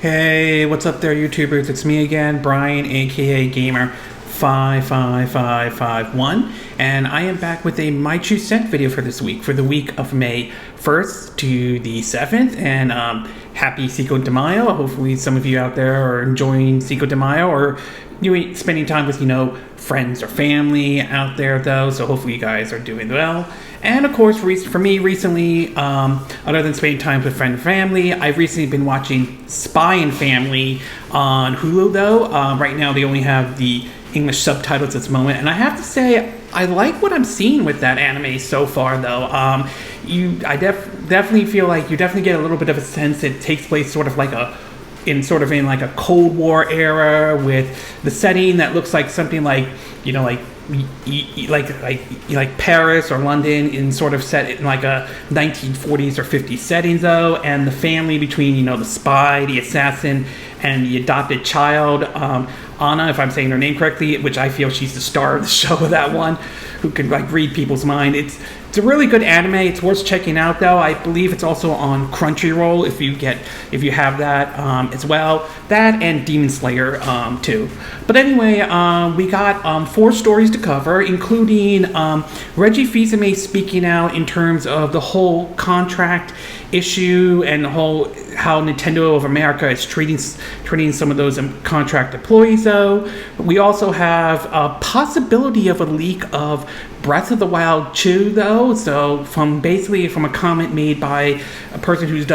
Hey, what's up there, YouTubers? It's me again, Brian, aka Gamer55551, and I am back with a My Two Cent video for this week, for the week of May 1st to the 7th, and happy Cinco de Mayo. Hopefully some of you out there are enjoying Cinco de Mayo, or you spending time with, friends or family out there, though, so hopefully you guys are doing well. And of course, for me recently, other than spending time with friends and family, I've recently been watching Spy and Family on Hulu, though. Right now, they only have the English subtitles at this moment, and I have to say, I like what I'm seeing with that anime so far, though. I definitely feel like you definitely get a little bit of a sense it takes place sort of in a Cold War era, with the setting that looks like something like Paris or London, in sort of set in like a 1940s or 50s setting, though, and the family between the spy, the assassin, and the adopted child, Anna, if I'm saying her name correctly, which I feel she's the star of the show of that one, who can read people's mind. It's a really good anime. It's worth checking out, though. I believe it's also on Crunchyroll if you have that as well. That and Demon Slayer too. But anyway, we got 4 stories to cover, including Reggie Fils-Aimé speaking out in terms of the whole contract issue and the whole how Nintendo of America is treating some of those contract employees, though. We also have a possibility of a leak of Breath of the Wild 2, though. So from a comment made by a person who is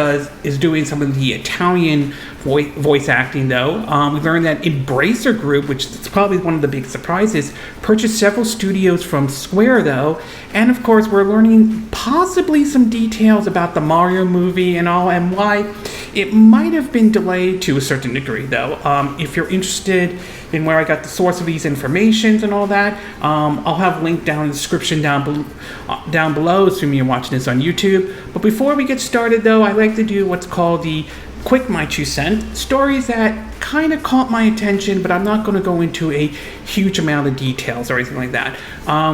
doing some of the Italian voice acting, though. We learned that Embracer Group, which is probably one of the big surprises, purchased several studios from Square, though. And of course, we're learning possibly some details about the Mario movie and all, and why it might have been delayed to a certain degree, though. If you're interested in where I got the source of these informations and all that, I'll have a link down in the description down below, assuming you're watching this on YouTube. But before we get started, though, I like to do what's called the quick My Two Cent, stories that kind of caught my attention, but I'm not going to go into a huge amount of details or anything like that.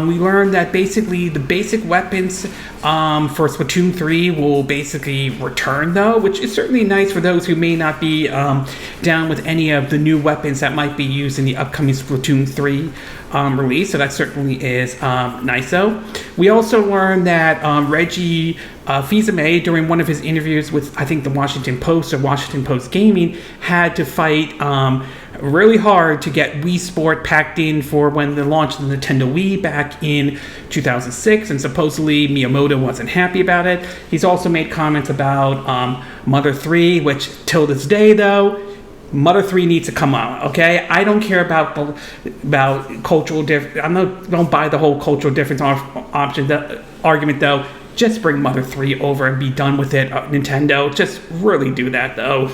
We learned that basically the basic weapons for Splatoon 3 will basically return, though, which is certainly nice for those who may not be down with any of the new weapons that might be used in the upcoming Splatoon 3 release, so that certainly is nice, though. We also learned that Reggie Fils-Aimé, during one of his interviews with, I think, the Washington Post or Washington Post Gaming, had to fight really hard to get Wii Sport packed in for when the launch of the Nintendo Wii back in 2006, and supposedly Miyamoto wasn't happy about it. He's also made comments about Mother 3, which till this day, though, Mother 3 needs to come out, okay? I don't care about cultural difference. I don't buy the whole cultural difference argument, though. Just bring Mother 3 over and be done with it, Nintendo. Just really do that, though.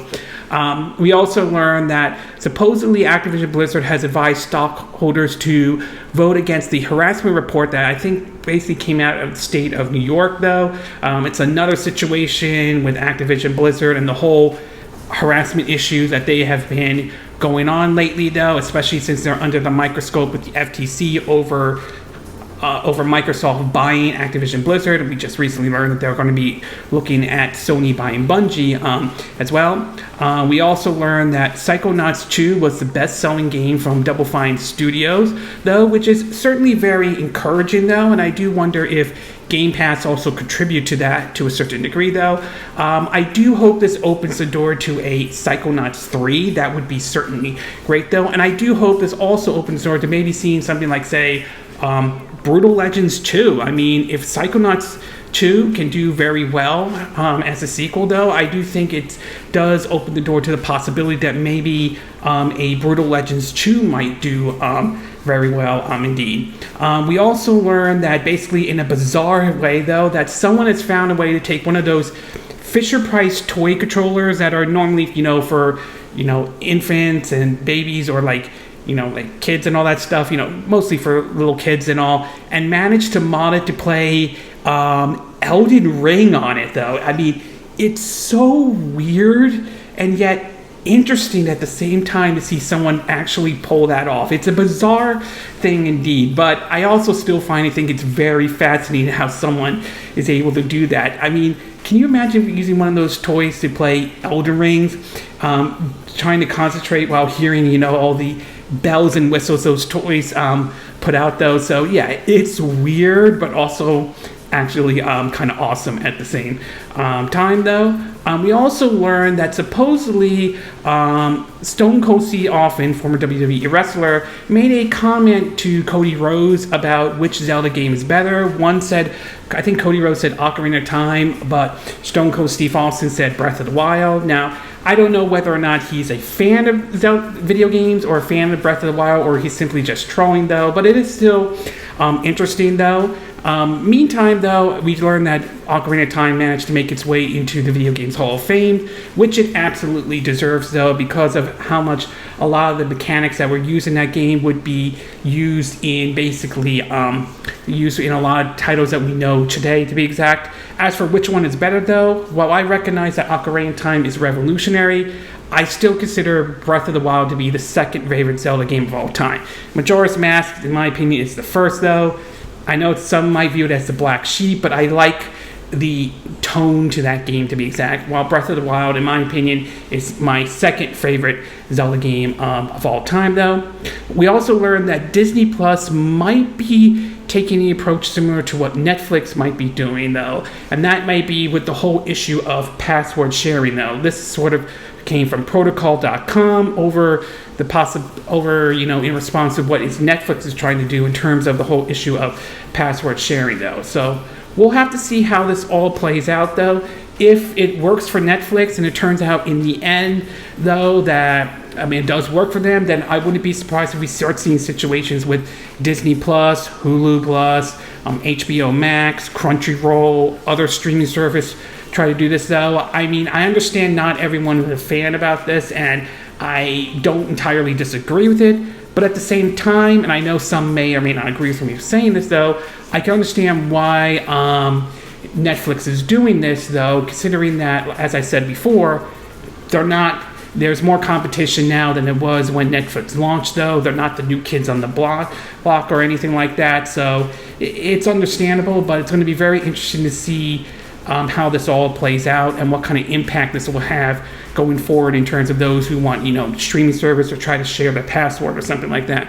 We also learned that supposedly Activision Blizzard has advised stockholders to vote against the harassment report that I think basically came out of the state of New York, though. It's another situation with Activision Blizzard and the whole harassment issues that they have been going on lately, though, especially since they're under the microscope with the FTC over Microsoft buying Activision Blizzard. We just recently learned that they're going to be looking at Sony buying Bungie as well. We also learned that Psychonauts 2 was the best-selling game from Double Fine Studios, though, which is certainly very encouraging, though, and I do wonder if Game Pass also contribute to that to a certain degree, though. I do hope this opens the door to a Psychonauts 3. That would be certainly great, though, and I do hope this also opens the door to maybe seeing something like, say, Brutal Legends 2. I mean, if Psychonauts 2 can do very well as a sequel, though, I do think it does open the door to the possibility that maybe a Brutal Legends 2 might do very well indeed. We also learned that basically in a bizarre way, though, that someone has found a way to take one of those Fisher-Price toy controllers that are normally, for, infants and babies, or like kids and all that stuff, mostly for little kids and all, and managed to mod it to play Elden Ring on it, though. I mean, it's so weird and yet interesting at the same time to see someone actually pull that off. It's a bizarre thing indeed, but I also still think it's very fascinating how someone is able to do that. I mean, can you imagine using one of those toys to play Elden Rings trying to concentrate while hearing, all the bells and whistles those toys put out, though. So yeah, it's weird, but also actually kind of awesome at the same time, though. We also learned that supposedly Stone Cold Steve Austin, former WWE wrestler, made a comment to Cody Rhodes about which Zelda game is better. One said, I think Cody Rhodes said Ocarina of Time, but Stone Cold Steve Austin said Breath of the Wild. Now, I don't know whether or not he's a fan of Zelda video games or a fan of Breath of the Wild, or he's simply just trolling, though. But it is still interesting, though. Meantime, though, we learned that Ocarina of Time managed to make its way into the Video Games Hall of Fame, which it absolutely deserves, though, because of how much a lot of the mechanics that were used in that game would be used in basically used in a lot of titles that we know today, to be exact. As for which one is better, though, while I recognize that Ocarina of Time is revolutionary, I still consider Breath of the Wild to be the second favorite Zelda game of all time. Majora's Mask, in my opinion, is the first, though. I know some might view it as the black sheep, but I like the tone to that game, to be exact. While Breath of the Wild, in my opinion, is my second favorite Zelda game of all time, though. We also learned that Disney Plus might be taking the approach similar to what Netflix might be doing, though. And that might be with the whole issue of password sharing, though. This sort of came from protocol.com in response to what Netflix is trying to do in terms of the whole issue of password sharing, though. So we'll have to see how this all plays out, though. If it works for Netflix and it turns out in the end, though, that it does work for them, then I wouldn't be surprised if we start seeing situations with Disney Plus, Hulu Plus, HBO Max, Crunchyroll, other streaming service try to do this, though. I understand not everyone is a fan about this, and I don't entirely disagree with it, but at the same time, and I know some may or may not agree with me saying this, though, I can understand why Netflix is doing this, though, considering that, as I said before, there's more competition now than there was when Netflix launched, though. They're not the new kids on the block or anything like that, so it's understandable, but it's going to be very interesting to see how this all plays out and what kind of impact this will have going forward in terms of those who want, streaming service or try to share their password or something like that.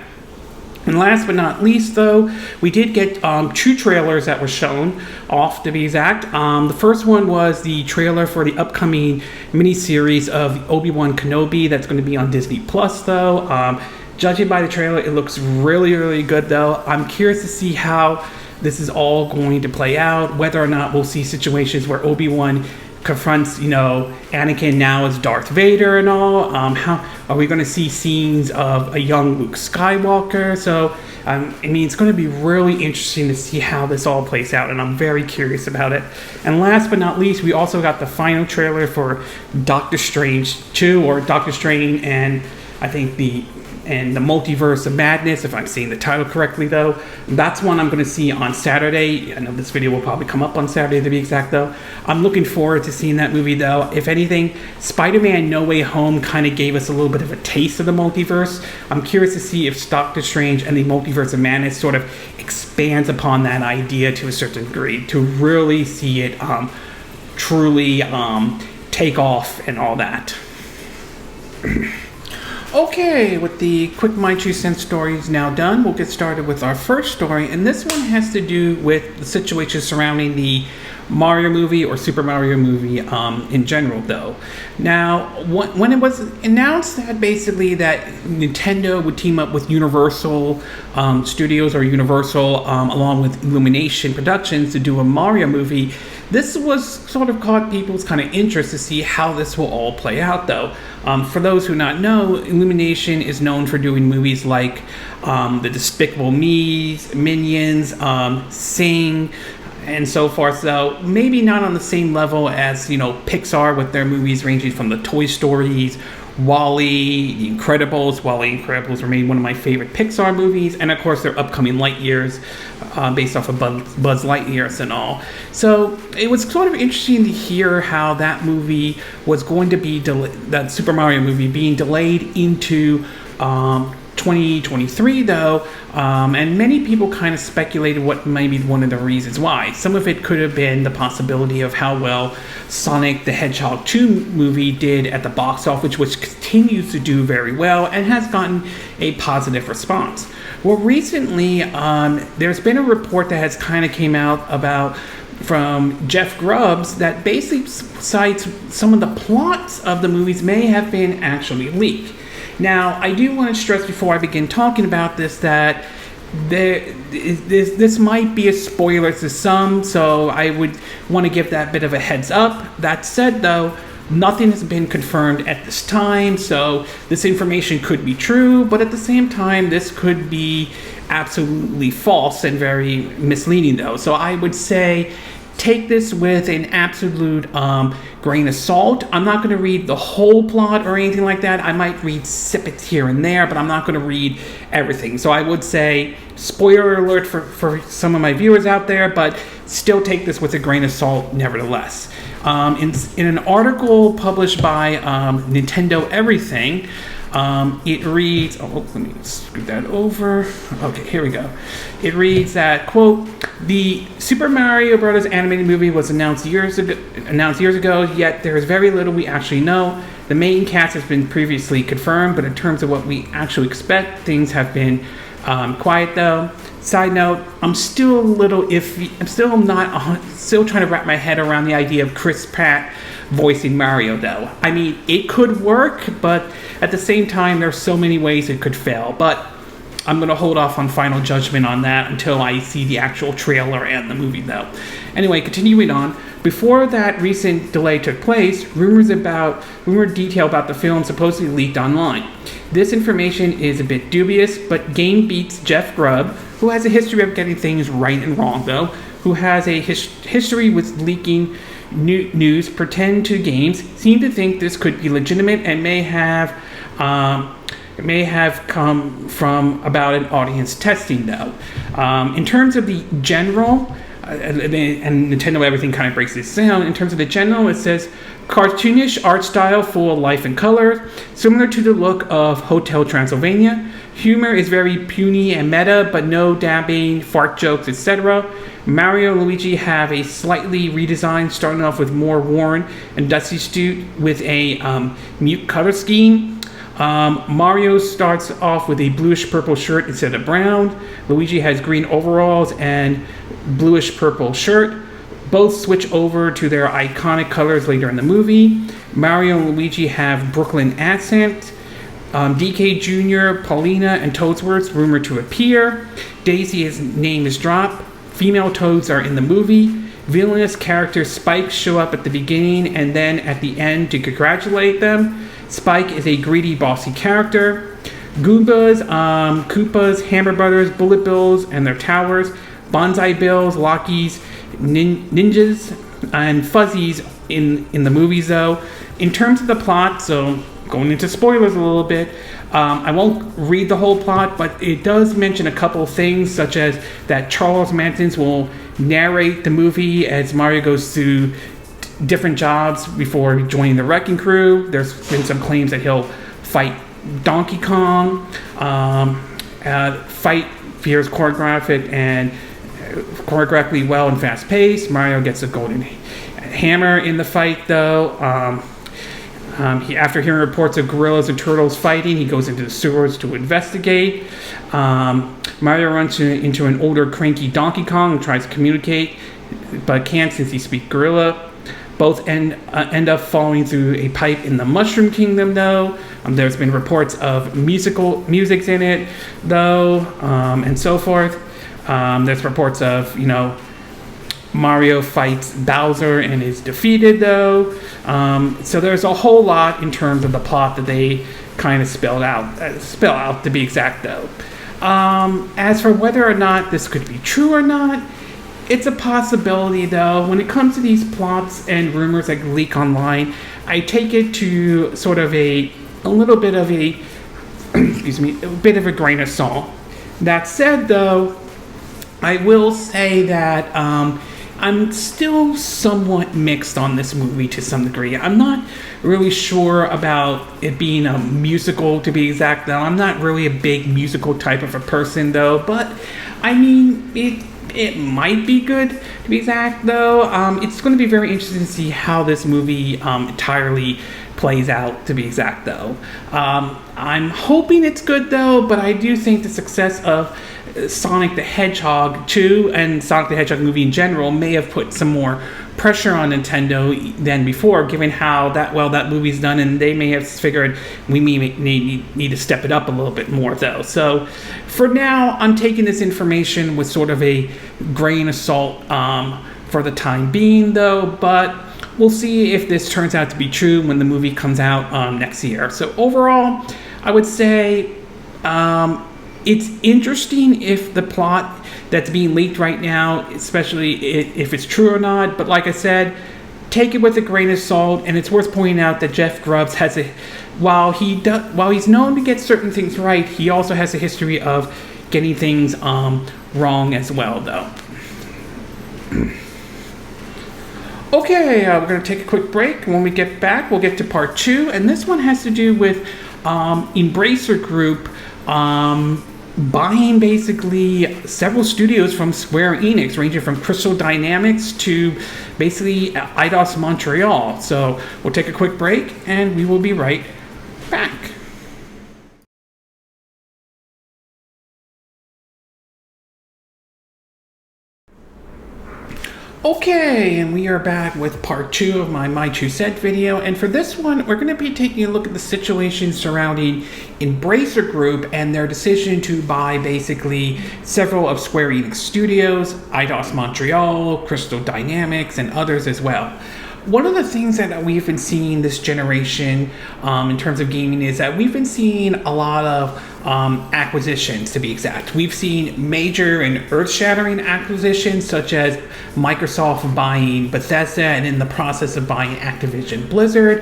And last but not least, though, we did get 2 trailers that were shown off, to be exact. The first one was the trailer for the upcoming miniseries of Obi-Wan Kenobi that's going to be on Disney Plus, though. Judging by the trailer, it looks really, really good, though. I'm curious to see how this is all going to play out, whether or not we'll see situations where Obi-Wan confronts, Anakin now as Darth Vader and all. How are we going to see scenes of a young Luke Skywalker? So, it's going to be really interesting to see how this all plays out, and I'm very curious about it. And last but not least, we also got the final trailer for Doctor Strange 2, or Doctor Strange and I think the Multiverse of Madness, if I'm saying the title correctly, though. That's one I'm going to see on Saturday. I know this video will probably come up on Saturday, to be exact, though. I'm looking forward to seeing that movie, though. If anything, Spider-Man No Way Home kind of gave us a little bit of a taste of the multiverse. I'm curious to see if Doctor Strange and the Multiverse of Madness sort of expands upon that idea to a certain degree, to really see it truly take off and all that. Okay, with the quick My 2 cents stories now done, we'll get started with our first story, and this one has to do with the situation surrounding the Mario movie or Super Mario movie in general, though. Now, when it was announced that basically that Nintendo would team up with Universal Studios or Universal along with Illumination Productions to do a Mario movie, this was sort of caught people's kind of interest to see how this will all play out, though. For those who not know, Illumination is known for doing movies like the Despicable Me's, Minions, Sing, and so forth. So maybe not on the same level as Pixar with their movies ranging from the Toy Stories, WALL-E, The Incredibles. WALL-E and Incredibles remain one of my favorite Pixar movies, and of course their upcoming Lightyears, based off of Buzz Lightyears and all. So it was sort of interesting to hear how that movie was going to be that Super Mario movie being delayed into 2023 though, and many people kind of speculated what might be one of the reasons why. Some of it could have been the possibility of how well Sonic the Hedgehog 2 movie did at the box office, which continues to do very well and has gotten a positive response. Well, recently, there's been a report that has kind of came out about from Jeff Grubbs that basically cites some of the plots of the movies may have been actually leaked. Now, I do want to stress before I begin talking about this that this might be a spoiler to some, so I would want to give that bit of a heads up. That said, though, nothing has been confirmed at this time, so this information could be true, but at the same time, this could be absolutely false and very misleading, though. So I would say take this with an absolute grain of salt. I'm not going to read the whole plot or anything like that. I might read snippets here and there, but I'm not going to read everything. So I would say spoiler alert for some of my viewers out there, but still take this with a grain of salt nevertheless. In an article published by Nintendo Everything, it reads, let me scoot that over. Okay, here we go. It reads that, quote, the Super Mario Bros. Animated movie was announced years ago, yet there is very little we actually know. The main cast has been previously confirmed, but in terms of what we actually expect, things have been quiet though. Side note, I'm still a little iffy. Still trying to wrap my head around the idea of Chris Pratt voicing Mario though. I mean, it could work, but at the same time, there's so many ways it could fail. But I'm going to hold off on final judgment on that until I see the actual trailer and the movie though. Anyway, continuing on. Before that recent delay took place, rumor detail about the film supposedly leaked online. This information is a bit dubious, but Game Beat's Jeff Grubb, who has a history of getting things right and wrong though, who has a history with leaking news pertaining to games, seem to think this could be legitimate and may have come from about an audience testing though. In terms of the general, and Nintendo Everything kind of breaks this down. In terms of the general, it says cartoonish art style full of life and color, similar to the look of Hotel Transylvania. Humor is very puny and meta, but no dabbing, fart jokes, etc. Mario and Luigi have a slightly redesigned, starting off with more worn and dusty suit with a mute color scheme. Mario starts off with a bluish purple shirt instead of brown. Luigi has green overalls and bluish purple shirt. Both switch over to their iconic colors later in the movie. Mario and Luigi have Brooklyn accent. DK Jr., Paulina, and Toadsworth rumored to appear. Daisy's name is dropped. Female Toads are in the movie. Villainous character Spike show up at the beginning and then at the end to congratulate them. Spike is a greedy, bossy character. Goombas, Koopas, Hammer Brothers, Bullet Bills and their towers, Bonsai Bills, Lockies, Ninjas, and Fuzzies in the movies though. In terms of the plot, so going into spoilers a little bit, I won't read the whole plot, but it does mention a couple of things, such as that Charles Manson will narrate the movie as Mario goes through different jobs before joining the Wrecking Crew. There's been some claims that he'll fight Donkey Kong, fight appears choreographically well and fast paced. Mario gets a golden hammer in the fight though. After hearing reports of gorillas and turtles fighting, he goes into the sewers to investigate. Mario runs into an older, cranky Donkey Kong and tries to communicate, but can't since he speaks gorilla. Both end up falling through a pipe in the Mushroom Kingdom, though. There's been reports of music's in it, though, and so forth. There's reports of, Mario fights Bowser and is defeated, though. So there's a whole lot in terms of the plot that they kind of spell out to be exact, though. As for whether or not this could be true or not, it's a possibility, though. When it comes to these plots and rumors that leak online, I take it to sort of a little bit of a, a bit of a grain of salt. That said, though, I will say that I'm still somewhat mixed on this movie to some degree. I'm not really sure about it being a musical, to be exact, though. I'm not really a big musical type of a person, though. But, I mean, it might be good, to be exact, though. It's going to be very interesting to see how this movie entirely plays out, to be exact, though. I'm hoping it's good, though, but I do think the success of Sonic the Hedgehog 2 and Sonic the Hedgehog movie in general may have put some more pressure on Nintendo than before, given how that movie's done, and they may have figured we may need to step it up a little bit more, though. So for now, I'm taking this information with sort of a grain of salt for the time being, though, but we'll see if this turns out to be true when the movie comes out next year. So overall, I would say it's interesting if the plot that's being leaked right now, especially if it's true or not. But like I said, take it with a grain of salt. And it's worth pointing out that Jeff Grubbs has while he's known to get certain things right, he also has a history of getting things wrong as well, though. Okay, we're going to take a quick break. When we get back, we'll get to part 2. And this one has to do with Embracer Group buying basically several studios from Square-Enix, ranging from Crystal Dynamics to basically Eidos Montreal. So we'll take a quick break and we will be right back. Okay, and we are back with part 2 of my Two Cent video, and for this one, we're going to be taking a look at the situation surrounding Embracer Group and their decision to buy basically several of Square-Enix studios, Eidos Montreal, Crystal Dynamics, and others as well. One of the things that we've been seeing this generation in terms of gaming is that we've been seeing a lot of acquisitions, to be exact. We've seen major and earth-shattering acquisitions, such as Microsoft buying Bethesda and in the process of buying Activision Blizzard.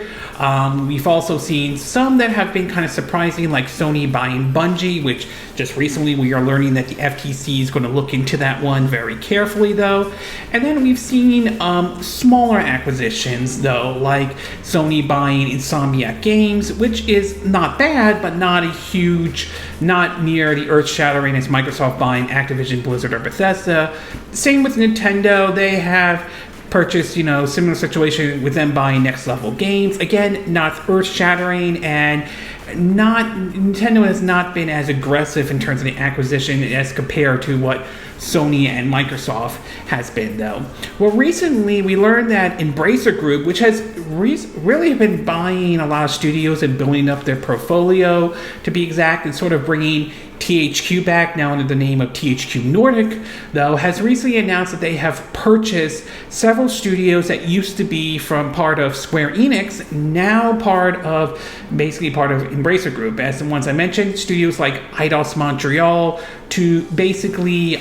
We've also seen some that have been kind of surprising, like Sony buying Bungie, which just recently we are learning that the FTC is going to look into that one very carefully, though. And then we've seen smaller acquisitions, though, like Sony buying Insomniac Games, which is not bad, but not a huge, not near the earth-shattering as Microsoft buying Activision Blizzard or Bethesda. Same with Nintendo. They have purchased, similar situation with them buying Next Level Games. Again, not earth-shattering, and Nintendo has not been as aggressive in terms of the acquisition as compared to what Sony and Microsoft has been, though. Well, recently we learned that Embracer Group, which has really been buying a lot of studios and building up their portfolio, to be exact, and sort of bringing THQ back, now under the name of THQ Nordic, though, has recently announced that they have purchased several studios that used to be from part of Square-Enix, now part of Embracer Group. As the ones I mentioned, studios like Eidos Montreal to basically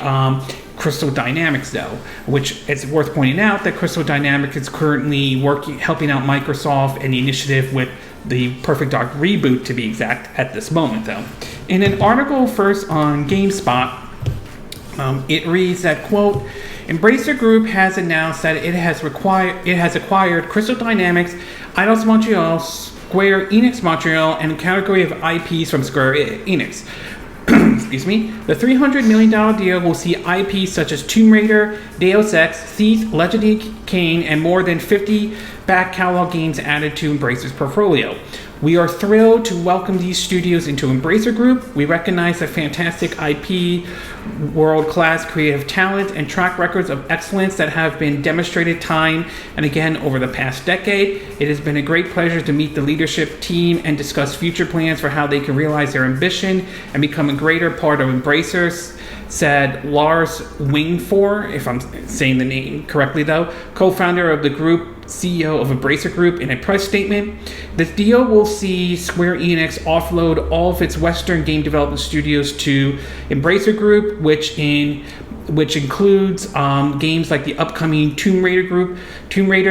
Crystal Dynamics, though, which it's worth pointing out that Crystal Dynamics is currently helping out Microsoft and the initiative with the Perfect Dark reboot, to be exact, at this moment, though. In an article first on GameSpot, it reads that, quote, Embracer Group has announced that it has acquired Crystal Dynamics, Eidos Montreal, Square-Enix Montreal, and a category of IPs from Square-Enix. Excuse me. The $300 million deal will see IPs such as Tomb Raider, Deus Ex, Thief, Legend of Kain, and more than 50 back catalog games added to Embracer's portfolio. We are thrilled to welcome these studios into Embracer Group. We recognize the fantastic IP, world-class creative talent, and track records of excellence that have been demonstrated time and again over the past decade. It has been a great pleasure to meet the leadership team and discuss future plans for how they can realize their ambition and become a greater part of Embracer, said Lars Wingfor, if I'm saying the name correctly, though, co-founder of the group, CEO of Embracer Group, in a press statement. This deal will see Square-Enix offload all of its Western game development studios to Embracer Group, which in which includes games like the upcoming Tomb Raider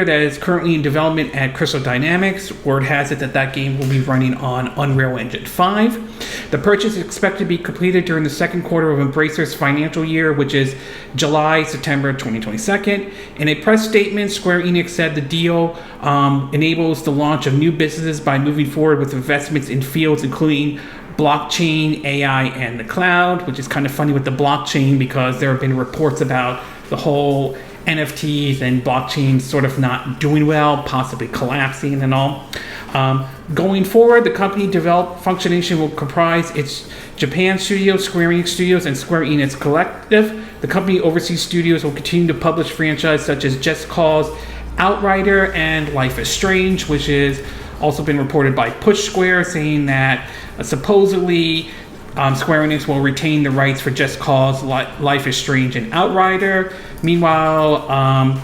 that is currently in development at Crystal Dynamics. Word has it that that game will be running on Unreal Engine 5. The purchase is expected to be completed during the second quarter of Embracer's financial year, which is July-September 2022. In a press statement, Square-Enix said the deal enables the launch of new businesses by moving forward with investments in fields including blockchain, AI, and the cloud, which is kind of funny with the blockchain because there have been reports about the whole NFTs and blockchain sort of not doing well, possibly collapsing and all. Going forward, the company developed Functionation will comprise its Japan Studios, Square-Enix Studios, and Square-Enix Collective. The company overseas studios will continue to publish franchises such as Just Cause, Outrider, and Life is Strange, which is also been reported by Push Square, saying that supposedly Square Enix will retain the rights for Just Cause, Life is Strange, and Outrider. Meanwhile,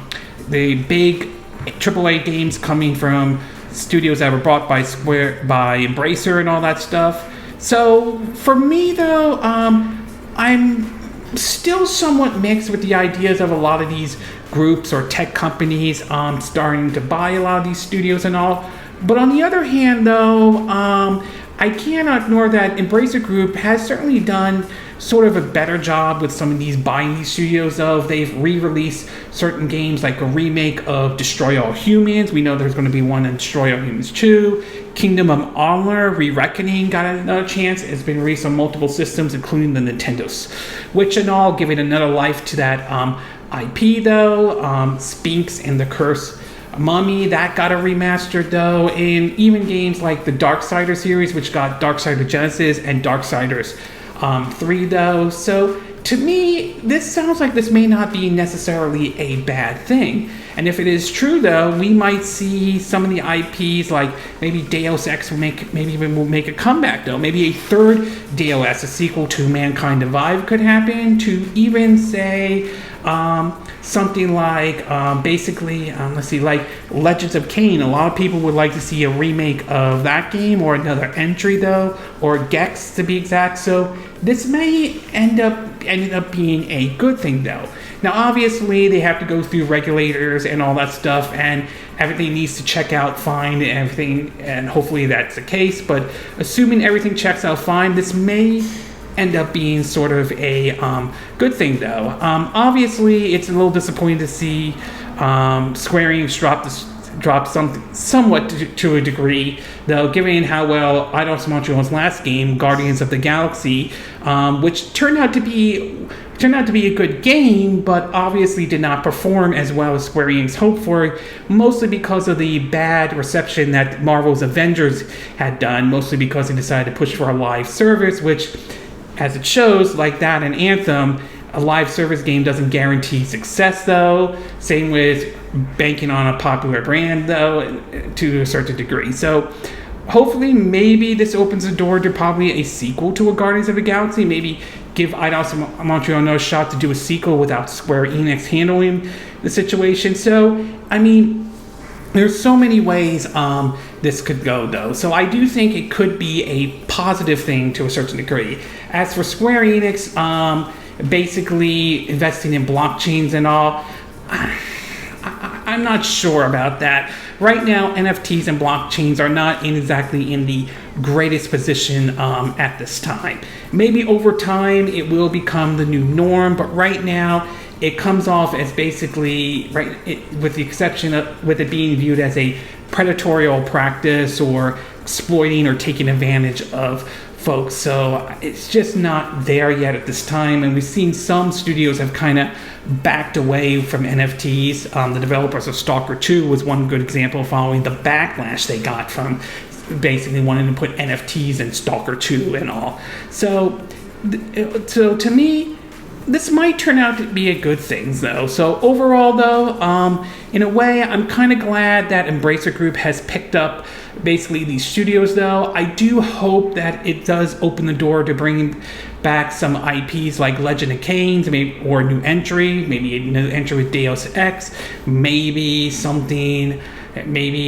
the big AAA games coming from studios that were bought by Embracer and all that stuff. So for me, though, I'm still somewhat mixed with the ideas of a lot of these groups or tech companies starting to buy a lot of these studios and all. But on the other hand, though, I cannot ignore that Embracer Group has certainly done sort of a better job with some of these buying these studios. They've re-released certain games like a remake of Destroy All Humans. We know there's going to be one in Destroy All Humans 2. Kingdom of Honor Re-Reckoning got another chance. It's been released on multiple systems, including the Nintendo Switch and all, giving another life to that IP, though. Sphinx and the Curse Mummy, that got a remastered, though. And even games like the Darksiders series, which got Darksiders Genesis and Darksiders 3, though. So to me, this sounds like this may not be necessarily a bad thing. And if it is true, though, we might see some of the IPs like maybe Deus Ex will make a comeback, though. Maybe a third DOS, a sequel to Mankind Divided, could happen. To even say something like like Legends of Kain. A lot of people would like to see a remake of that game or another entry, though, or Gex to be exact. So this may end up being a good thing, though. Now, obviously, they have to go through regulators and all that stuff, and everything needs to check out fine and everything, and hopefully that's the case. But assuming everything checks out fine, this may end up being sort of a good thing, though. Obviously, it's a little disappointing to see Square Enix drop somewhat to a degree, though, given how well Eidos Montreal's last game, Guardians of the Galaxy, which turned out to be a good game, but obviously did not perform as well as Square Enix hoped for, mostly because of the bad reception that Marvel's Avengers had done, mostly because they decided to push for a live service, which, as it shows, like that and Anthem, a live service game doesn't guarantee success, though. Same with banking on a popular brand, though, to a certain degree. So hopefully, maybe this opens the door to probably a sequel to a Guardians of the Galaxy. Maybe give Eidos Montreal another shot to do a sequel without Square Enix handling the situation. So, I mean, there's so many ways this could go, though. So I do think it could be a positive thing to a certain degree. As for Square Enix, basically investing in blockchains and all, I'm not sure about that. Right now, NFTs and blockchains are not exactly in the greatest position at this time. Maybe over time it will become the new norm, but right now it comes off as basically, with the exception of with it being viewed as a predatory practice or exploiting or taking advantage of folks. So it's just not there yet at this time, and we've seen some studios have kind of backed away from NFTs. The developers of Stalker 2 was one good example, following the backlash they got from basically wanting to put NFTs in Stalker 2 and all. So to me, this might turn out to be a good thing, though. So overall, though, in a way, I'm kind of glad that Embracer Group has picked up basically these studios, though. I do hope that it does open the door to bringing back some IPs like Legend of Kain, or a new entry, maybe a new entry with Deus Ex, maybe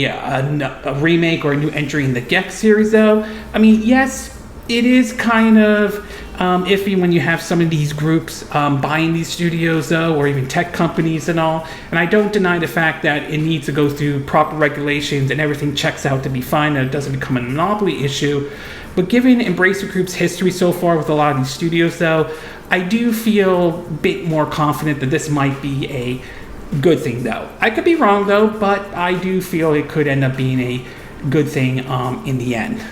a remake or a new entry in the Gex series, though. I mean, yes, it is kind of iffy when you have some of these groups buying these studios, though, or even tech companies and all. And I don't deny the fact that it needs to go through proper regulations and everything checks out to be fine and it doesn't become a monopoly issue. But given Embracer Group's history so far with a lot of these studios, though, I do feel a bit more confident that this might be a good thing, though. I could be wrong, though, but I do feel it could end up being a good thing in the end.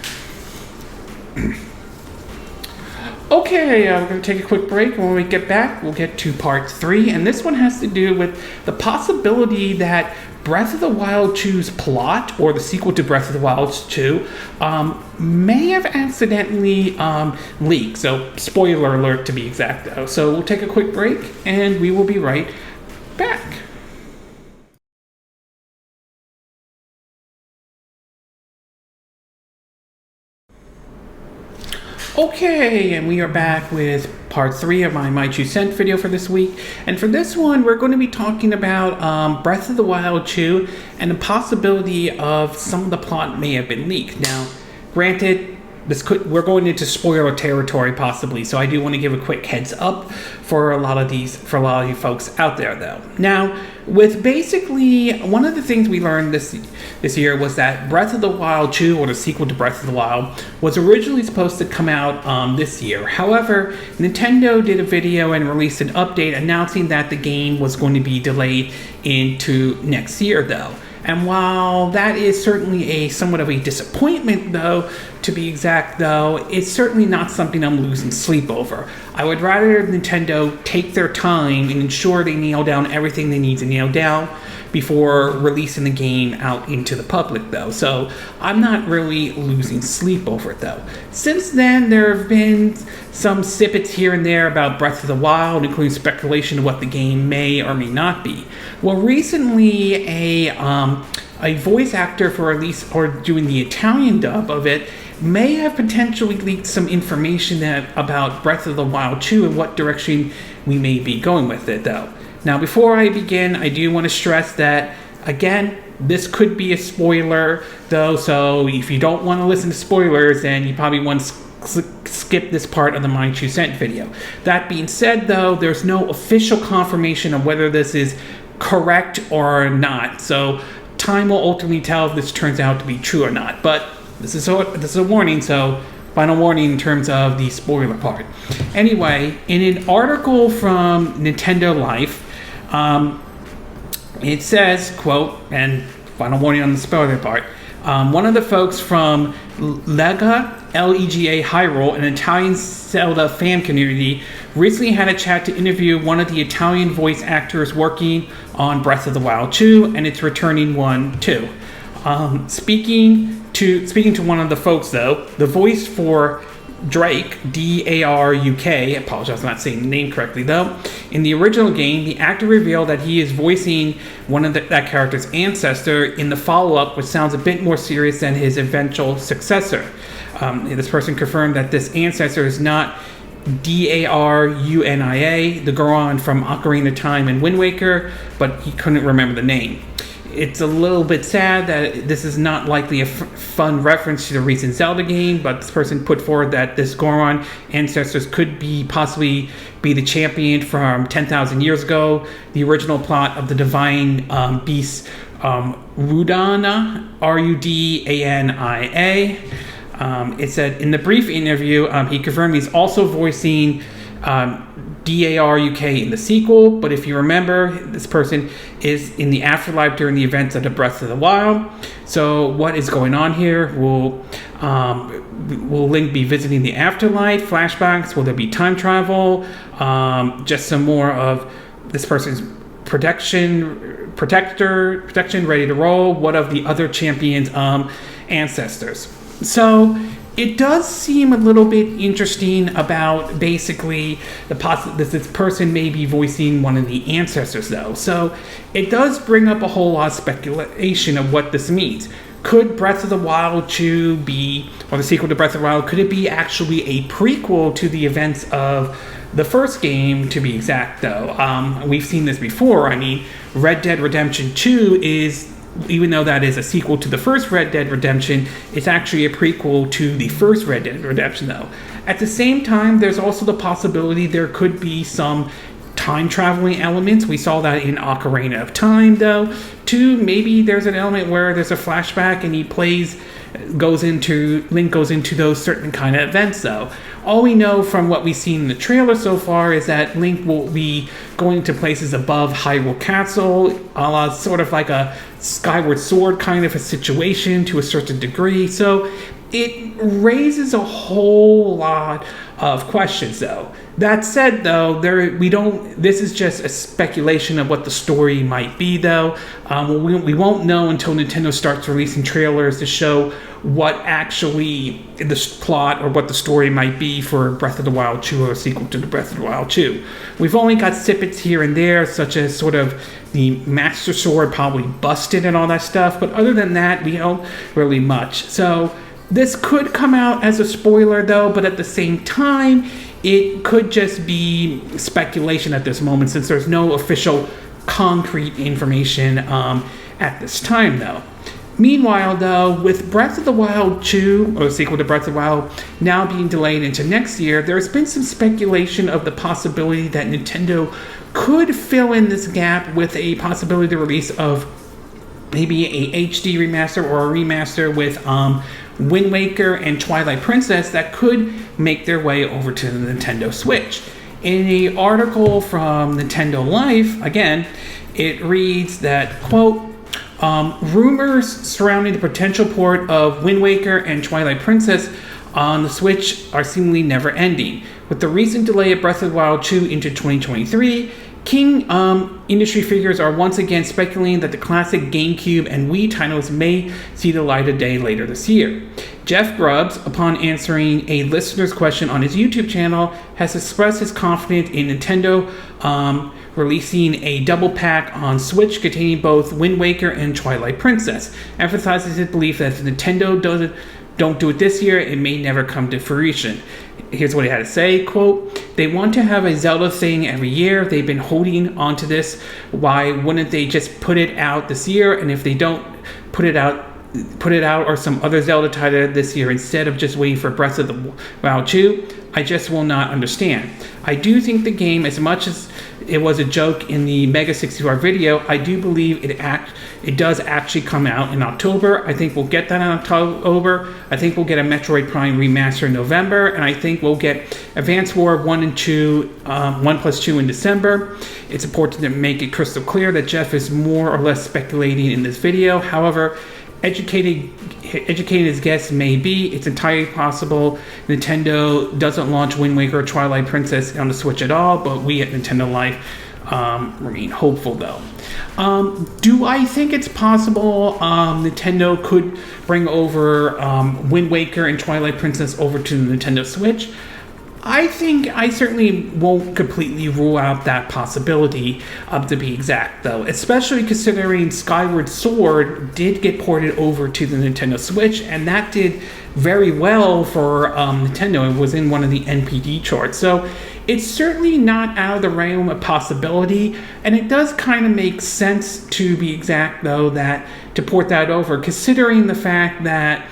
Okay, we're going to take a quick break. When we get back, we'll get to part 3, and this one has to do with the possibility that Breath of the Wild 2's plot, or the sequel to Breath of the Wild 2, may have accidentally leaked. So, spoiler alert to be exact, though. So, we'll take a quick break, and we will be right back. Okay, and we are back with part 3 of my 2 cent video for this week. And for this one, we're going to be talking about Breath of the Wild 2 and the possibility of some of the plot may have been leaked. Now, granted, we're going into spoiler territory possibly, so I do want to give a quick heads up for a lot of you folks out there, though. Now, with basically one of the things we learned this year was that Breath of the Wild 2, or the sequel to Breath of the Wild, was originally supposed to come out this year. However, Nintendo did a video and released an update announcing that the game was going to be delayed into next year, though. And while that is certainly somewhat of a disappointment, though, to be exact, though, it's certainly not something I'm losing sleep over. I would rather Nintendo take their time and ensure they nail down everything they need to nail down before releasing the game out into the public, though. So I'm not really losing sleep over it, though. Since then, there have been some snippets here and there about Breath of the Wild, including speculation of what the game may or may not be. Well, recently, a voice actor for doing the Italian dub of it may have potentially leaked some information about Breath of the Wild 2 and what direction we may be going with it, though. Now, before I begin, I do want to stress that, again, this could be a spoiler, though, so if you don't want to listen to spoilers, then you probably want to skip this part of the My 2 Cent video. That being said, though, there's no official confirmation of whether this is correct or not, so time will ultimately tell if this turns out to be true or not. But this is a warning, so final warning in terms of the spoiler part. Anyway, in an article from Nintendo Life, it says, quote, and final warning on the spoiler part, one of the folks from Lega Hyrule, an Italian Zelda fan community, recently had a chat to interview one of the Italian voice actors working on Breath of the Wild 2 and its returning one too. Speaking to one of the folks, though, the voice for Drake, Daruk, I apologize for not saying the name correctly, though, in the original game, the actor revealed that he is voicing one of that character's ancestor in the follow-up, which sounds a bit more serious than his eventual successor. This person confirmed that this ancestor is not Darunia, the Goron from Ocarina of Time and Wind Waker, but he couldn't remember the name. It's a little bit sad that this is not likely a fun reference to the recent Zelda game, but this person put forward that this Goron ancestors could possibly be the champion from 10,000 years ago, the original plot of the divine beast Rudana, Rudania. It said in the brief interview, he confirmed he's also voicing Daruk in the sequel, but if you remember, this person is in the afterlife during the events of the Breath of the Wild. So what is going on here? Will Link be visiting the afterlife? Flashbacks? Will there be time travel? Just some more of this person's protection ready to roll. What of the other champions' ancestors? So it does seem a little bit interesting about basically this person may be voicing one of the ancestors, though. So it does bring up a whole lot of speculation of what this means. Could Breath of the Wild 2 be, or the sequel to Breath of the Wild, could it be actually a prequel to the events of the first game, to be exact, though? We've seen this before. I mean, Red Dead Redemption 2 is even though that is a sequel to the first Red Dead Redemption, it's actually a prequel to the first Red Dead Redemption, though. At the same time, there's also the possibility there could be some time traveling elements. We saw that in Ocarina of Time, though. Two, maybe there's an element where there's a flashback and Link goes into those certain kind of events, though. All we know from what we've seen in the trailer so far is that Link will be going to places above Hyrule Castle, a la sort of like a Skyward Sword kind of a situation to a certain degree. So it raises a whole lot of questions, though. That said, though, this is just a speculation of what the story might be, though. We won't know until Nintendo starts releasing trailers to show what actually the plot or what the story might be for Breath of the Wild 2 or a sequel to the Breath of the Wild 2. We've only got snippets here and there, such as sort of the Master Sword probably busted and all that stuff, but other than that, we don't really much. So this could come out as a spoiler, though, but at the same time, it could just be speculation at this moment, since there's no official concrete information at this time, though. Meanwhile, though, with Breath of the Wild 2, or sequel to Breath of the Wild, now being delayed into next year, there's been some speculation of the possibility that Nintendo could fill in this gap with a possibility to release of maybe a HD remaster or a remaster with Wind Waker and Twilight Princess that could make their way over to the Nintendo Switch. In an article from Nintendo Life, again, it reads that, quote, rumors surrounding the potential port of Wind Waker and Twilight Princess on the Switch are seemingly never ending. With the recent delay of Breath of the Wild 2 into 2023, industry figures are once again speculating that the classic GameCube and Wii titles may see the light of day later this year. Jeff Grubbs, upon answering a listener's question on his YouTube channel, has expressed his confidence in Nintendo releasing a double pack on Switch containing both Wind Waker and Twilight Princess, emphasizes his belief that if Nintendo don't do it this year, it may never come to fruition. Here's what he had to say, quote, they want to have a Zelda thing every year. They've been holding on to this. Why wouldn't they just put it out this year? And if they don't put it out or some other Zelda title this year instead of just waiting for Breath of the Wild 2, I just will not understand. I do think the game, as much as it was a joke in the Mega 64 video, I do believe it does actually come out in October. I think we'll get that in October. I think we'll get a Metroid Prime remaster in November, and I think we'll get Advance War 1 and 2, 1+2 in December. It's important to make it crystal clear that Jeff is more or less speculating in this video. However, educating his guess may be, it's entirely possible Nintendo doesn't launch Wind Waker or Twilight Princess on the Switch at all, but we at Nintendo Life remain hopeful, though. Do I think it's possible Nintendo could bring over Wind Waker and Twilight Princess over to the Nintendo Switch? I think I certainly won't completely rule out that possibility, to be exact, though, especially considering Skyward Sword did get ported over to the Nintendo Switch, and that did very well for Nintendo. It was in one of the NPD charts, so it's certainly not out of the realm of possibility, and it does kind of make sense, to be exact, though, that to port that over, considering the fact that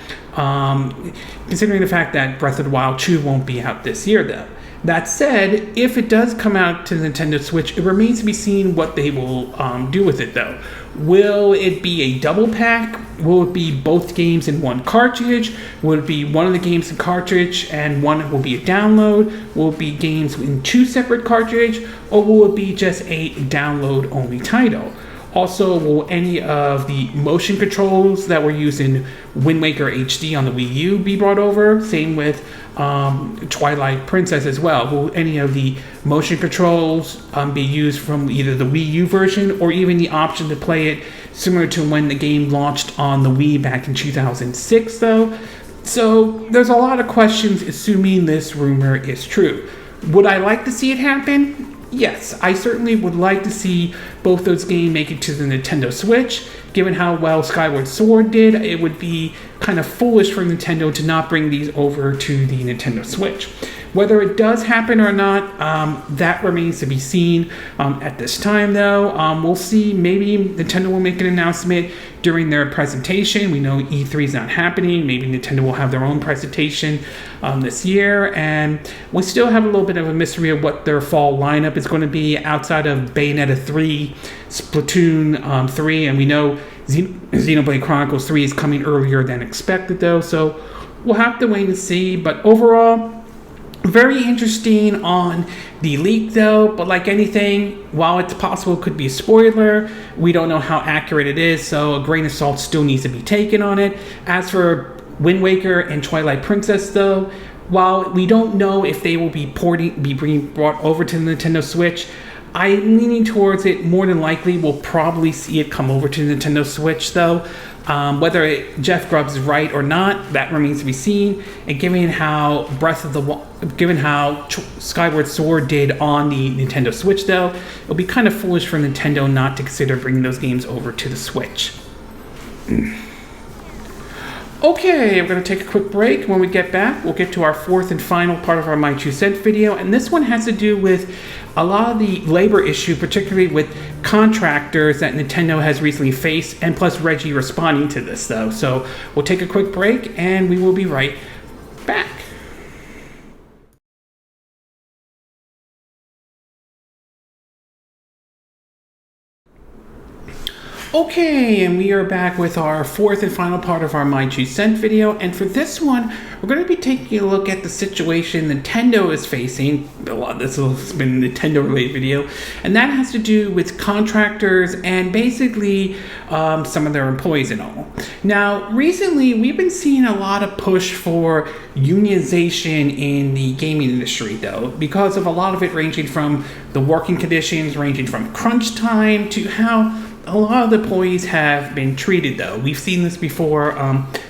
Breath of the Wild 2 won't be out this year, though. That said, if it does come out to the Nintendo Switch, it remains to be seen what they will do with it, though. Will it be a double pack? Will it be both games in one cartridge? Will it be one of the games in cartridge and one will be a download? Will it be games in two separate cartridge? Or will it be just a download-only title? Also, will any of the motion controls that were used in Wind Waker HD on the Wii U be brought over? Same with Twilight Princess as well. Will any of the motion controls be used from either the Wii U version or even the option to play it similar to when the game launched on the Wii back in 2006, though? So there's a lot of questions assuming this rumor is true. Would I like to see it happen? Yes, I certainly would like to see both those games make it to the Nintendo Switch. Given how well Skyward Sword did, it would be kind of foolish for Nintendo to not bring these over to the Nintendo Switch. Whether it does happen or not, that remains to be seen. At this time, though, we'll see. Maybe Nintendo will make an announcement during their presentation. We know E3 is not happening. Maybe Nintendo will have their own presentation this year. And we still have a little bit of a mystery of what their fall lineup is going to be outside of Bayonetta 3, Splatoon 3. And we know Xenoblade Chronicles 3 is coming earlier than expected, though. So we'll have to wait and see. But overall, very interesting on the leak, though, but like anything, while it's possible it could be a spoiler, we don't know how accurate it is, so a grain of salt still needs to be taken on it. As for Wind Waker and Twilight Princess, though, while we don't know if they will be being brought over to the Nintendo Switch, I'm leaning towards it. More than likely, we'll probably see it come over to the Nintendo Switch, though. Whether Jeff Grubbs is right or not, that remains to be seen. And given how Skyward Sword did on the Nintendo Switch, though, it'll be kind of foolish for Nintendo not to consider bringing those games over to the Switch. Okay, we're going to take a quick break. When we get back, we'll get to our fourth and final part of our My 2 Cent video, and this one has to do with a lot of the labor issue, particularly with contractors that Nintendo has recently faced, and plus Reggie responding to this, though. So we'll take a quick break, and we will be right back. Okay, and we are back with our fourth and final part of our My 2 Cent video, and for this one, we're going to be taking a look at the situation Nintendo is facing. A lot of this has been a Nintendo-related video, and that has to do with contractors and basically some of their employees and all. Now, recently, we've been seeing a lot of push for unionization in the gaming industry, though, because of a lot of it ranging from the working conditions, ranging from crunch time to how a lot of the employees have been treated, though. We've seen this before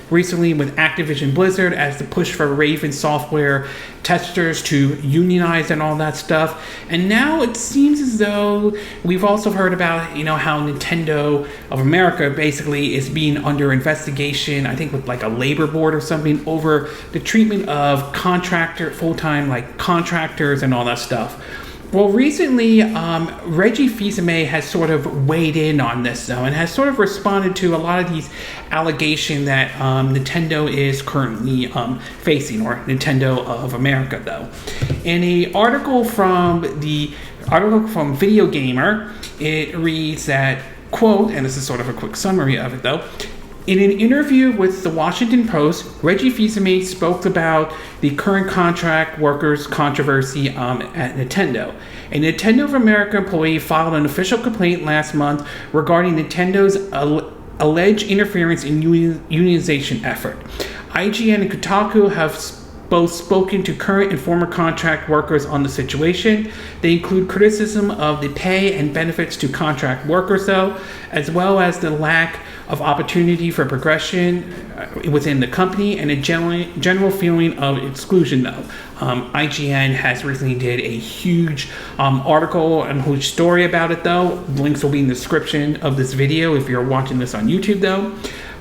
recently with Activision Blizzard as the push for Raven software testers to unionize and all that stuff. And now it seems as though we've also heard about, how Nintendo of America basically is being under investigation, I think with like a labor board or something, over the treatment of full-time contractors and all that stuff. Well, recently, Reggie Fils-Aimé has sort of weighed in on this, though, and has sort of responded to a lot of these allegations that Nintendo is currently facing, or Nintendo of America, though. In an article from Video Gamer, it reads that, quote, and this is sort of a quick summary of it, though, in an interview with the Washington Post, Reggie Fils-Aimé spoke about the current contract workers controversy at Nintendo. A Nintendo of America employee filed an official complaint last month regarding Nintendo's alleged interference in unionization effort. IGN and Kotaku have both spoken to current and former contract workers on the situation. They include criticism of the pay and benefits to contract workers, though, as well as the lack of opportunity for progression within the company and a general feeling of exclusion, though. IGN has recently did a huge article and huge story about it, though. Links will be in the description of this video if you're watching this on YouTube, though.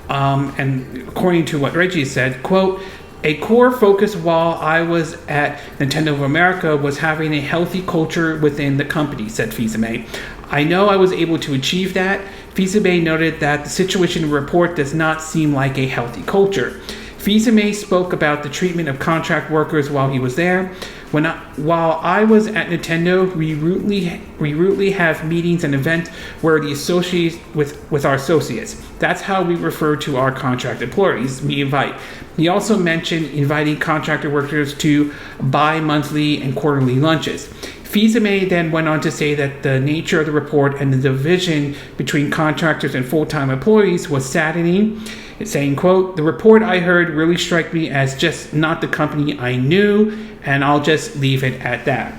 And according to what Reggie said, quote, "A core focus while I was at Nintendo of America was having a healthy culture within the company," said Fils-Aimé. "I know I was able to achieve that." Fils-Aimé noted that the situation in the report does not seem like a healthy culture. Fils-Aimé spoke about the treatment of contract workers while he was there. While I was at Nintendo, we routinely have meetings and events where the associates with our associates. That's how we refer to our contract employees. We invite. He also mentioned inviting contractor workers to bi-monthly and quarterly lunches. Fils-Aimé then went on to say that the nature of the report and the division between contractors and full-time employees was saddening, saying, quote, "The report I heard really struck me as just not the company I knew, and I'll just leave it at that."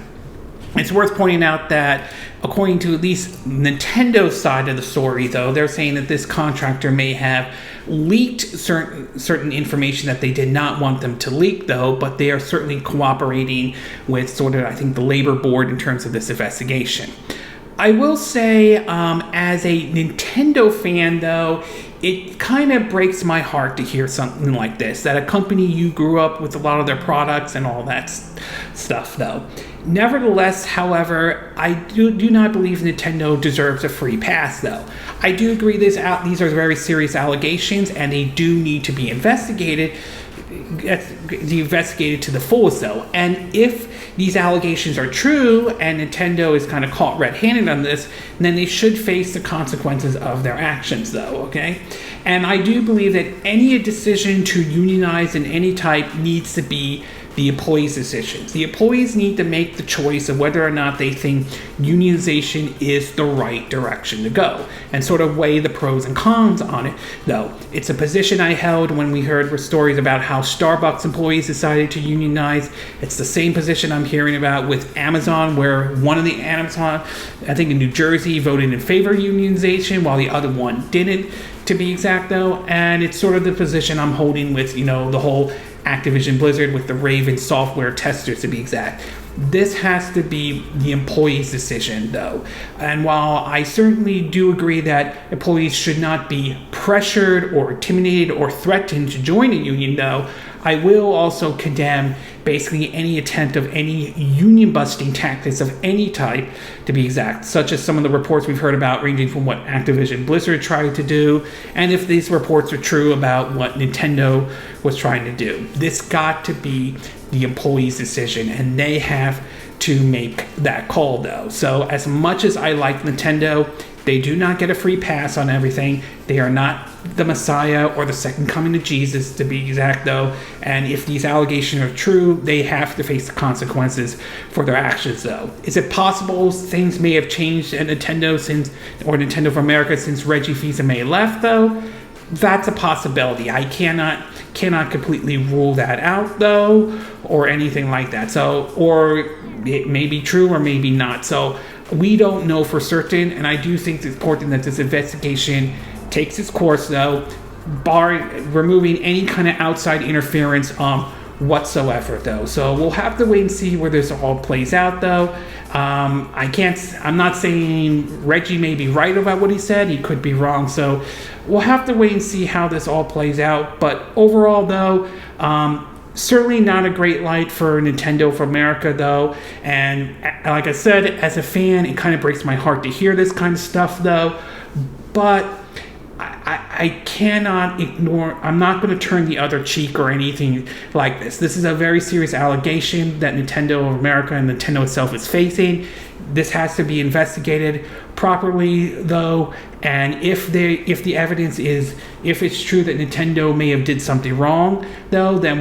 It's worth pointing out that, according to at least Nintendo's side of the story, though, they're saying that this contractor may have leaked certain information that they did not want them to leak, though, but they are certainly cooperating with sort of, I think, the labor board in terms of this investigation. I will say, as a Nintendo fan, though, it kind of breaks my heart to hear something like this, that a company you grew up with a lot of their products and all that stuff, though. Nevertheless, however, I do not believe Nintendo deserves a free pass, though. I do agree these are very serious allegations, and they do need to be investigated to the fullest, though. And if these allegations are true and Nintendo is kind of caught red-handed on this, then they should face the consequences of their actions, though, okay? And I do believe that any decision to unionize in any type needs to be the employees' decisions. The employees need to make the choice of whether or not they think unionization is the right direction to go, and sort of weigh the pros and cons on it, though. It's a position I held when we heard stories about how Starbucks employees decided to unionize. It's the same position I'm hearing about with Amazon, where one of the Amazon, I think in New Jersey, voted in favor of unionization, while the other one didn't, to be exact, though. And it's sort of the position I'm holding with, the whole Activision Blizzard with the Raven software testers, to be exact. This has to be the employee's decision, though. And while I certainly do agree that employees should not be pressured or intimidated or threatened to join a union, though, I will also condemn basically any attempt of any union busting tactics of any type, to be exact, such as some of the reports we've heard about ranging from what Activision Blizzard tried to do, and if these reports are true about what Nintendo was trying to do. This got to be the employee's decision, and they have to make that call, though. So as much as I like Nintendo, they do not get a free pass on everything. They are not the Messiah or the second coming of Jesus, to be exact, though. And if these allegations are true, they have to face the consequences for their actions, though. Is it possible things may have changed at Nintendo Nintendo of America since Reggie Fils-Aimé left, though? That's a possibility. I cannot completely rule that out, though, or anything like that. So, or it may be true or maybe not. So we don't know for certain, and I do think it's important that this investigation takes its course, though, removing any kind of outside interference whatsoever, though. So we'll have to wait and see where this all plays out, though. I'm not saying Reggie may be right about what he said. He could be wrong. So we'll have to wait and see how this all plays out. But overall, though, certainly not a great light for Nintendo of America, though. And like I said, as a fan, it kind of breaks my heart to hear this kind of stuff, though. But I cannot ignore, I'm not going to turn the other cheek or anything like this. This is a very serious allegation that Nintendo of America and Nintendo itself is facing. This has to be investigated properly, though, and if the evidence is, if it's true that Nintendo may have did something wrong, though, then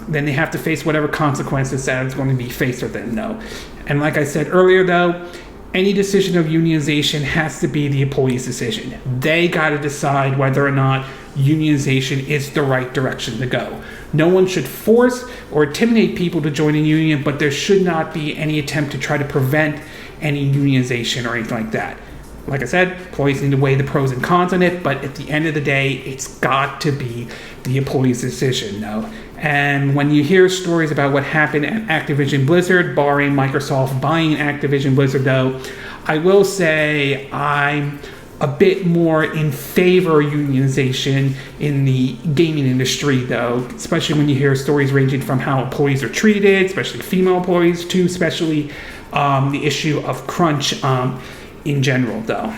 then they have to face whatever consequences that is going to be faced with them, though. And like I said earlier, though, any decision of unionization has to be the employee's decision. They got to decide whether or not unionization is the right direction to go. No one should force or intimidate people to join a union, but there should not be any attempt to try to prevent any unionization or anything like that. Like I said, employees need to weigh the pros and cons on it, but at the end of the day, it's got to be the employee's decision, though. And when you hear stories about what happened at Activision Blizzard, barring Microsoft buying Activision Blizzard, though, I will say I'm a bit more in favor of unionization in the gaming industry, though, especially when you hear stories ranging from how employees are treated, especially female employees, to especially the issue of crunch in general, though.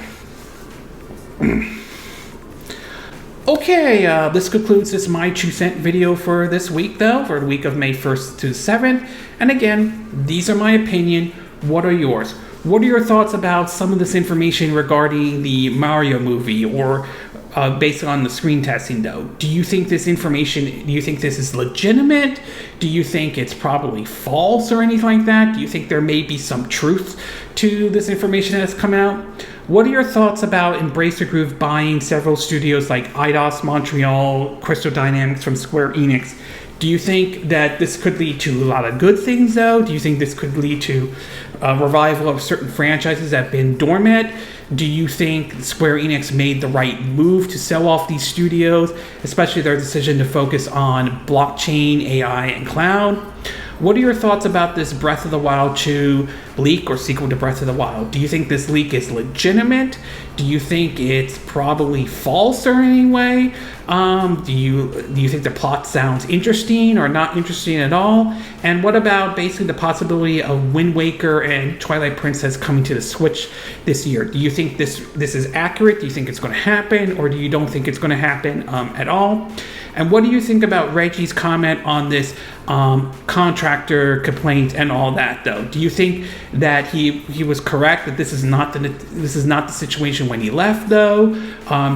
Okay, this concludes this My 2 Cent video for this week, though, for the week of May 1st to 7th. And again, these are my opinion. What are yours? What are your thoughts about some of this information regarding the Mario movie, or based on the screen testing, though? Do you think this is legitimate? Do you think it's probably false or anything like that? Do you think there may be some truth to this information that's come out? What are your thoughts about Embracer Group buying several studios like Eidos Montreal, Crystal Dynamics from Square-Enix? Do you think that this could lead to a lot of good things, though? Do you think this could lead to a revival of certain franchises that have been dormant? Do you think Square-Enix made the right move to sell off these studios, especially their decision to focus on blockchain, AI, and cloud? What are your thoughts about this Breath of the Wild 2 leak or sequel to Breath of the Wild? Do you think this leak is legitimate? Do you think it's probably false or any way? Do you think the plot sounds interesting or not interesting at all? And what about basically the possibility of Wind Waker and Twilight Princess coming to the Switch this year? Do you think this is accurate? Do you think it's going to happen, or do you don't think it's going to happen at all? And what do you think about Reggie's comment on this contractor complaint and all that, though? Do you think that he was correct, that this is not the situation when he left, though?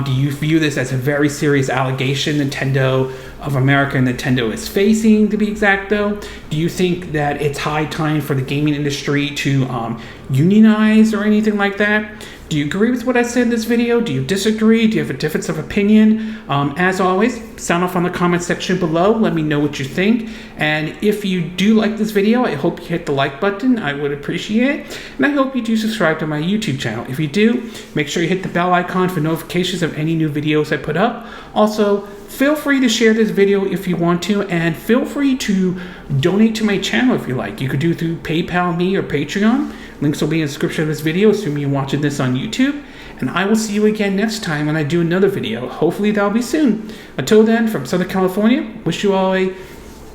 Do you view this as a very serious allegation Nintendo of America and Nintendo is facing, to be exact, though? Do you think that it's high time for the gaming industry to unionize or anything like that? Do you agree with what I said in this video? Do you disagree? Do you have a difference of opinion? As always, sound off on the comment section below. Let me know what you think. And if you do like this video, I hope you hit the like button. I would appreciate it. And I hope you do subscribe to my YouTube channel. If you do, make sure you hit the bell icon for notifications of any new videos I put up. Also, feel free to share this video if you want to, and feel free to donate to my channel if you like. You could do it through PayPal me or Patreon. Links will be in the description of this video, assuming you're watching this on YouTube. And I will see you again next time when I do another video. Hopefully that'll be soon. Until then, from Southern California, wish you all a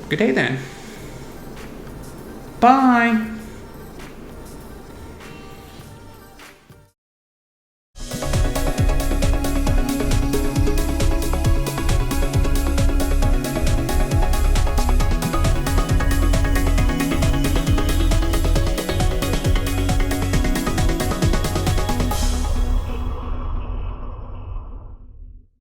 good day then. Bye!